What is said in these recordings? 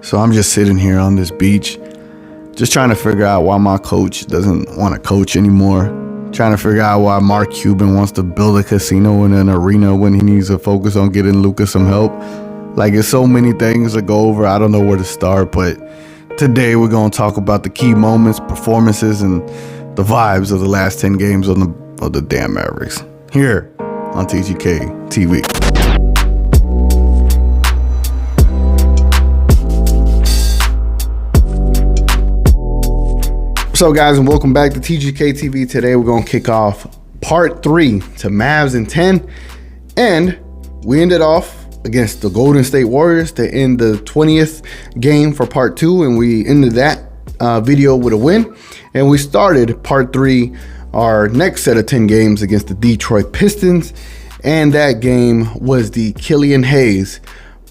So I'm just sitting here on this beach, just trying to figure out why my coach doesn't want to coach anymore. Trying to figure out why Mark Cuban wants to build a casino in an arena when he needs to focus on getting Luka some help. Like, there's so many things to go over. I don't know where to start, but today we're going to talk about the key moments, performances, and the vibes of the last 10 games of the damn Mavericks here on TGK TV. What's up, guys, and welcome back to TGK TV. Today we're going to kick off part 3 to Mavs in 10, and we ended off against the Golden State Warriors to end the 20th game for part 2, and we ended that video with a win, and we started part 3, our next set of 10 games against the Detroit Pistons, and that game was the Killian Hayes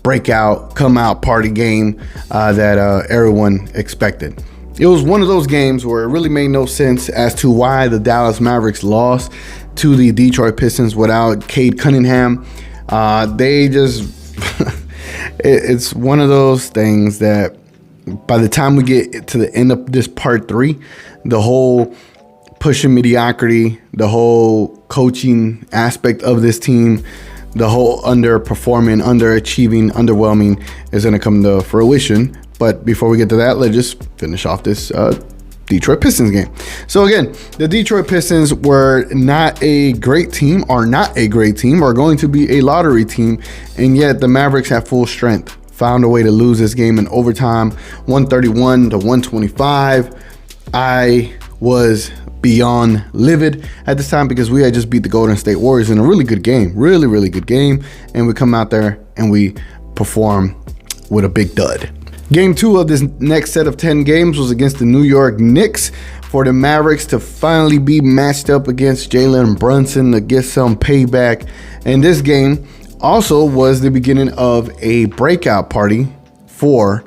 breakout come out party game that everyone expected. It was one of those games where it really made no sense as to why the Dallas Mavericks lost to the Detroit Pistons without Cade Cunningham. They just, it's one of those things that by the time we get to the end of this part 3, the whole pushing mediocrity, the whole coaching aspect of this team, the whole underperforming, underachieving, underwhelming is going to come to fruition. But before we get to that, let's just finish off this Detroit Pistons game. So again, the Detroit Pistons were not a great team, are going to be a lottery team, and yet the Mavericks have full strength. Found a way to lose this game in overtime, 131 to 125. I was beyond livid at this time because we had just beat the Golden State Warriors in a really good game, really good game, and we come out there and we perform with a big dud. Game 2 of this next set of 10 games was against the New York Knicks for the Mavericks to finally be matched up against Jalen Brunson to get some payback. And this game also was the beginning of a breakout party for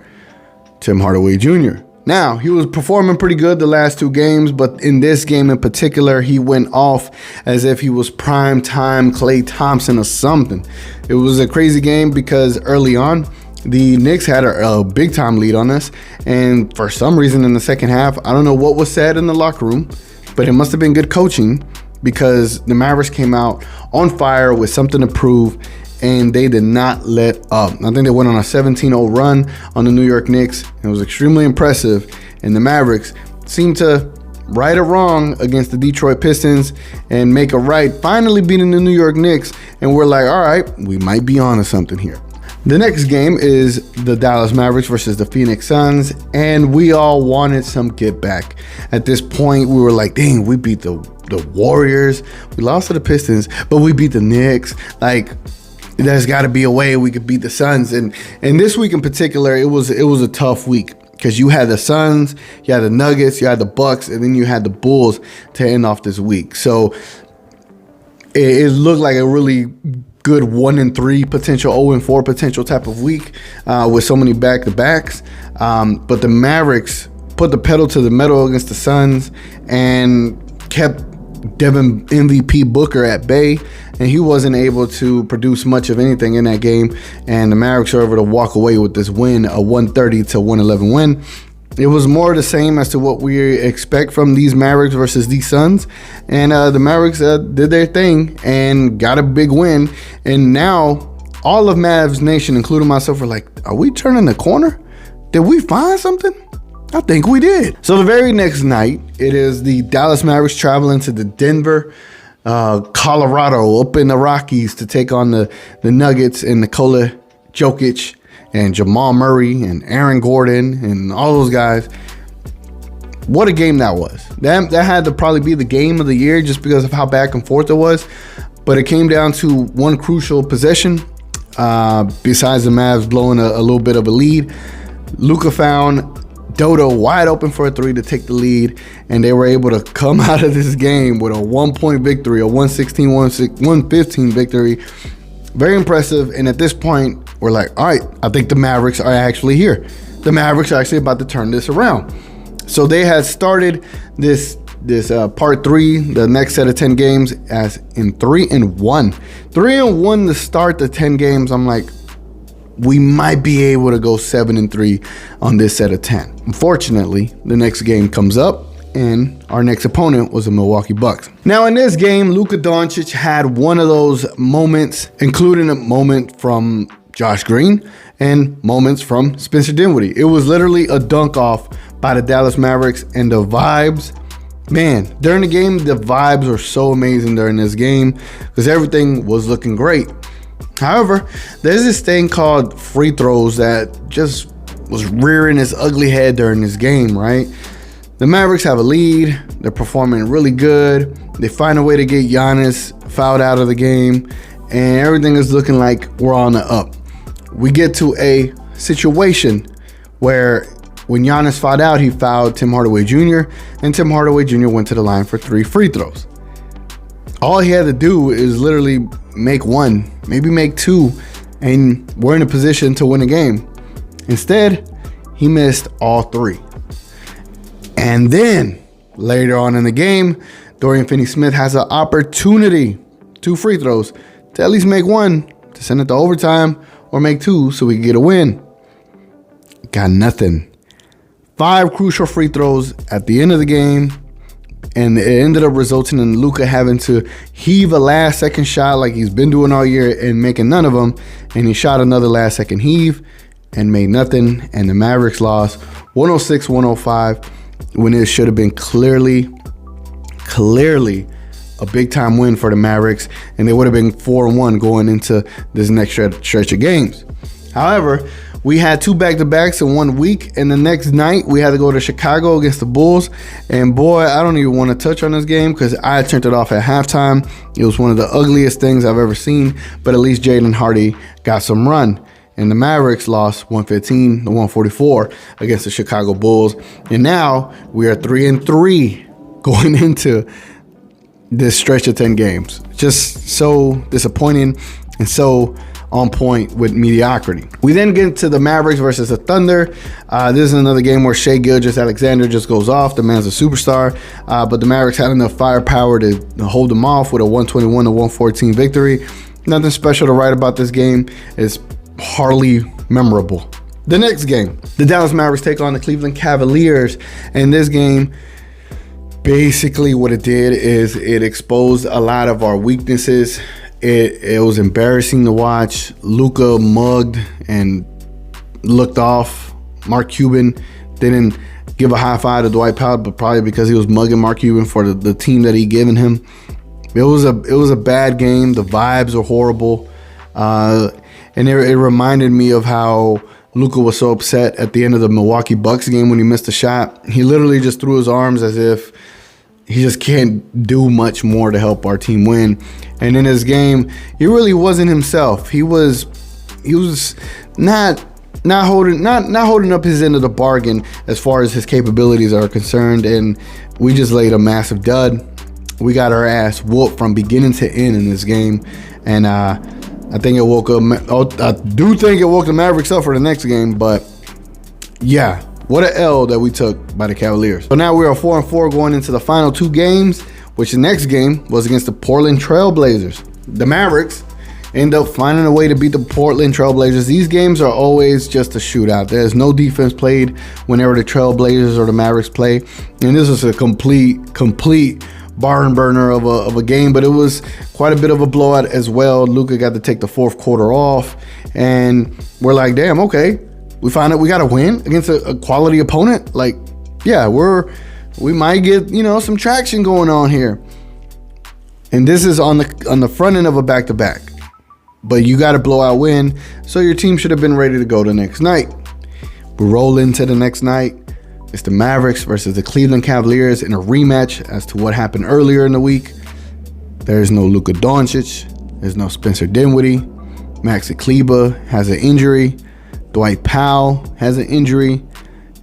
Tim Hardaway Jr. Now, he was performing pretty good the last 2 games, but in this game in particular, he went off as if he was prime time Klay Thompson or something. It was a crazy game because early on, the Knicks had a big time lead on us, and for some reason in the second half, I don't know what was said in the locker room, but it must have been good coaching because the Mavericks came out on fire with something to prove, and they did not let up. I think they went on a 17-0 run on the New York Knicks. It was extremely impressive, and the Mavericks seemed to right or wrong against the Detroit Pistons and make a right, finally beating the New York Knicks, and we're like, all right, we might be on to something here. The next game is the Dallas Mavericks versus the Phoenix Suns, and we all wanted some get back. At this point, we were like, dang, we beat the Warriors. We lost to the Pistons, but we beat the Knicks. Like, there's got to be a way we could beat the Suns. And this week in particular, it was a tough week because you had the Suns, you had the Nuggets, you had the Bucks, and then you had the Bulls to end off this week. So it looked like a really good 1-3 potential, 0-4 potential type of week with so many back-to-backs. But the Mavericks put the pedal to the metal against the Suns and kept Devin MVP Booker at bay, and he wasn't able to produce much of anything in that game. And the Mavericks were able to walk away with this win, a 130 to 111 win. It was more the same as to what we expect from these Mavericks versus these Suns. And the Mavericks did their thing and got a big win. And now all of Mavs Nation, including myself, are like, are we turning the corner? Did we find something? I think we did. So the very next night, it is the Dallas Mavericks traveling to the Denver, Colorado, up in the Rockies to take on the Nuggets and Nikola Jokic and Jamal Murray and Aaron Gordon and all those guys. What a game that was. That had to probably be the game of the year just because of how back and forth it was. But it came down to one crucial possession. Besides the Mavs blowing a little bit of a lead, Luka found Dodo wide open for a 3 to take the lead, and they were able to come out of this game with a 1-point victory, a 116-115 victory. Very impressive. And at this point, we're like, all right, I think the Mavericks are actually here. The Mavericks are actually about to turn this around. So they had started this part 3, the next set of 10 games, as in 3-1. 3-1 to start the 10 games. I'm like, we might be able to go 7-3 on this set of 10. Unfortunately, the next game comes up, and our next opponent was the Milwaukee Bucks. Now in this game, Luka Doncic had one of those moments, including a moment from Josh Green and moments from Spencer Dinwiddie. It was literally a dunk off by the Dallas Mavericks, and the vibes, man, during the game, the vibes were so amazing during this game because everything was looking great. However, there's this thing called free throws that just was rearing its ugly head during this game, right? The Mavericks have a lead. They're performing really good. They find a way to get Giannis fouled out of the game, and everything is looking like we're on the up. We get to a situation where when Giannis fouled out, he fouled Tim Hardaway Jr., and Tim Hardaway Jr. went to the line for 3 free throws. All he had to do is literally make one, maybe make 2, and we're in a position to win a game. Instead, he missed all 3. And then later on in the game, Dorian Finney-Smith has an opportunity, 2 free throws, to at least make 1 to send it to overtime, or make 2 so we can get a win. Got nothing. 5 crucial free throws at the end of the game, and it ended up resulting in Luka having to heave a last-second shot like he's been doing all year and making none of them, and he shot another last-second heave and made nothing, and the Mavericks lost 106-105 when it should have been clearly a big-time win for the Mavericks, and they would have been 4-1 going into this next stretch of games. However, we had 2 back-to-backs in 1 week, and the next night we had to go to Chicago against the Bulls. And boy, I don't even want to touch on this game because I turned it off at halftime. It was one of the ugliest things I've ever seen, but at least Jaden Hardy got some run. And the Mavericks lost 115-144 against the Chicago Bulls. And now we are 3-3 going into this stretch of 10 games. Just so disappointing and so on point with mediocrity. We then get to the Mavericks versus the Thunder. This is another game where Shai Gilgeous-Alexander just goes off. The man's a superstar, but the Mavericks had enough firepower to hold them off with a 121-114 victory. Nothing special to write about this game. It's hardly memorable. The next game, the Dallas Mavericks take on the Cleveland Cavaliers, and this game, basically what it did is it exposed a lot of our weaknesses. It was embarrassing to watch. Luka mugged and looked off. Mark Cuban didn't give a high five to Dwight Powell, but probably because he was mugging Mark Cuban for the team that he given him. It was a bad game. The vibes were horrible. And it reminded me of how Luka was so upset at the end of the Milwaukee Bucks game when he missed a shot. He literally just threw his arms as if he just can't do much more to help our team win. And in his game, he really wasn't himself. He was not holding up his end of the bargain as far as his capabilities are concerned. And we just laid a massive dud. We got our ass whooped from beginning to end in this game. And I think it woke up. I do think it woke the Mavericks up for the next game. But yeah, what an L that we took by the Cavaliers. So now we are 4-4 going into the final 2 games, which the next game was against the Portland Trail Blazers. The Mavericks end up finding a way to beat the Portland Trail Blazers. These games are always just a shootout. There's no defense played whenever the Trail Blazers or the Mavericks play. And this was a complete barn burner of a game, but it was quite a bit of a blowout as well. Luka got to take the 4th quarter off, and we're like, damn, okay. We found out we got to win against a quality opponent. Like, yeah, we might get, some traction going on here. And this is on the front end of a back-to-back. But you got a blowout win, so your team should have been ready to go the next night. We roll into the next night. It's the Mavericks versus the Cleveland Cavaliers in a rematch as to what happened earlier in the week. There's no Luka Doncic. There's no Spencer Dinwiddie. Maxi Kleber has an injury. Dwight Powell has an injury.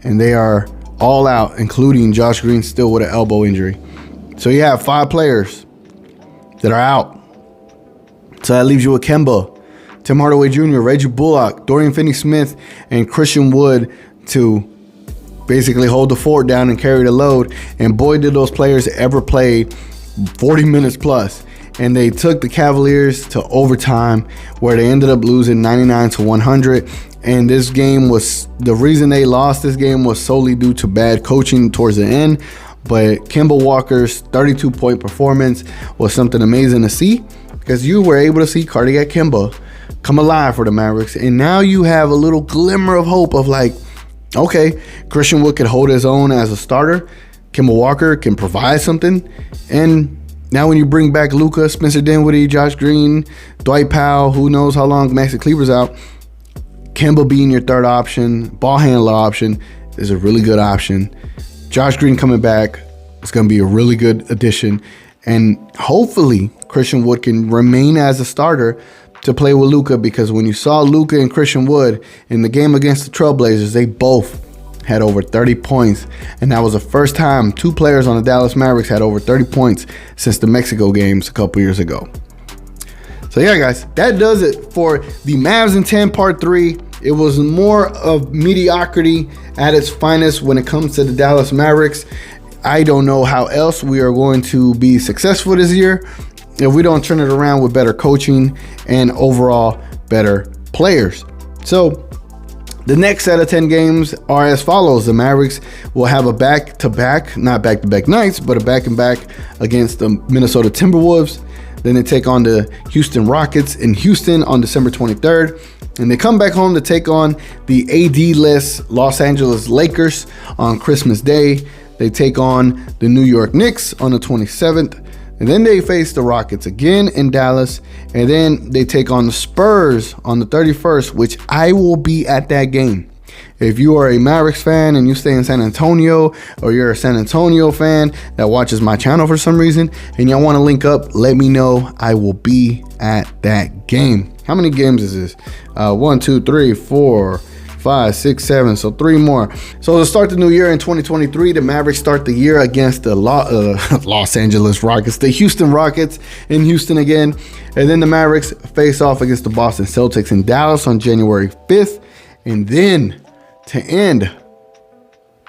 And they are all out, including Josh Green still with an elbow injury. So you have 5 players that are out. So that leaves you with Kemba, Tim Hardaway Jr., Reggie Bullock, Dorian Finney-Smith, and Christian Wood to basically hold the fort down and carry the load. And boy, did those players ever play 40 minutes plus. and they took the Cavaliers to overtime, where they ended up losing 99-100. And this game was, the reason they lost this game was solely due to bad coaching towards the end. But Kemba Walker's 32-point performance was something amazing to see, because you were able to see Cardiac Kemba come alive for the Mavericks. And now you have a little glimmer of hope of like, okay, Christian Wood could hold his own as a starter. Kemba Walker can provide something. And now when you bring back Luka, Spencer Dinwiddie, Josh Green, Dwight Powell, who knows how long Maxi Kleber's out, Kemba being your third option, ball handler option, is a really good option. Josh Green coming back, it's going to be a really good addition. And hopefully Christian Wood can remain as a starter to play with Luka, because when you saw Luka and Christian Wood in the game against the Trailblazers, they both had over 30 points. And that was the first time two players on the Dallas Mavericks had over 30 points since the Mexico games a couple years ago. So yeah, guys, that does it for the Mavs in 10 Part 3. It was more of mediocrity at its finest when it comes to the Dallas Mavericks. I don't know how else we are going to be successful this year if we don't turn it around with better coaching and overall better players. So the next set of 10 games are as follows. The Mavericks will have a back-to-back, not back-to-back nights, but a back-and-back against the Minnesota Timberwolves. Then they take on the Houston Rockets in Houston on December 23rd. And they come back home to take on the AD-less Los Angeles Lakers on Christmas Day. They take on the New York Knicks on the 27th. And then they face the Rockets again in Dallas. And then they take on the Spurs on the 31st, which I will be at that game. If you are a Mavericks fan and you stay in San Antonio, or you're a San Antonio fan that watches my channel for some reason and y'all want to link up, let me know. I will be at that game. How many games is this? 1, 2, 3, 4, 5, 6, 7. So 3 more. So to start the new year in 2023, the Mavericks start the year against the Los Angeles Rockets, the Houston Rockets in Houston again. And then the Mavericks face off against the Boston Celtics in Dallas on January 5th. And then to end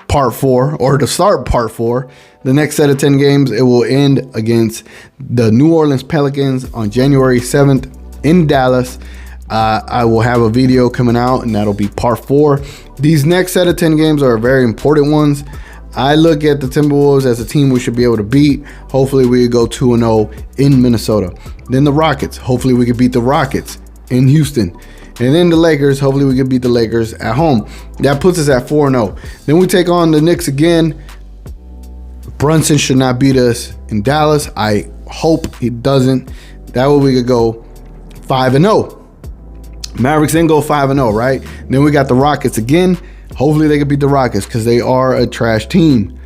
Part 4, or to start Part 4, the next set of 10 games, it will end against the New Orleans Pelicans on January 7th in Dallas. I will have a video coming out, and that'll be Part 4. These next set of 10 games are very important ones. I look at the Timberwolves as a team we should be able to beat. Hopefully we could go 2-0 in Minnesota. Then the Rockets. Hopefully we could beat the Rockets in Houston. And then the Lakers, hopefully we can beat the Lakers at home. That puts us at 4-0. Then we take on the Knicks again. Brunson should not beat us in Dallas. I hope he doesn't. That way we could go 5-0. Mavericks then go 5-0, right? Then we got the Rockets again. Hopefully they can beat the Rockets, because they are a trash team.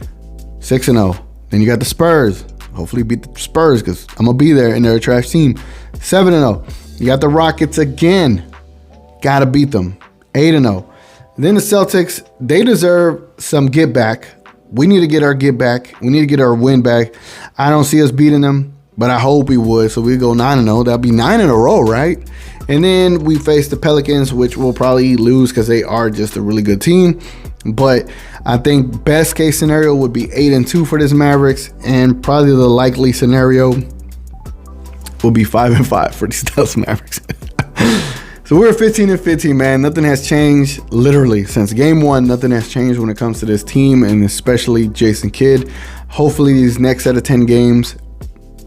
6-0. Then you got the Spurs. Hopefully beat the Spurs, because I'm going to be there and they're a trash team. 7-0. You got the Rockets again. Gotta beat them. 8-0. Then the Celtics, they deserve some get back. We need to get our get back. We need to get our win back. I don't see us beating them, but I hope we would. So we go 9-0. That'll be 9 in a row, right? And then we face the Pelicans, which we'll probably lose because they are just a really good team. But I think best case scenario would be 8-2 for this Mavericks, and probably the likely scenario will be 5-5 for these Dallas Mavericks. So we're 15-15, man. Nothing has changed literally since game 1. Nothing has changed when it comes to this team, and especially Jason Kidd. Hopefully these next set of 10 games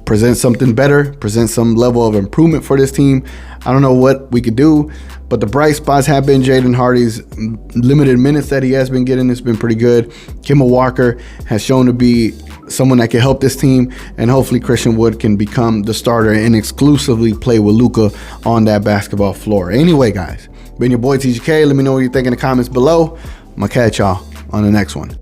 present something better, present some level of improvement for this team. I don't know what we could do, but the bright spots have been Jaden Hardy's limited minutes that he has been getting. It's been pretty good. Kemba Walker has shown to be someone that can help this team, and hopefully Christian Wood can become the starter and exclusively play with Luka on that basketball floor. Anyway, guys, been your boy TGK. Let me know what you think in the comments below. I'm gonna catch y'all on the next one.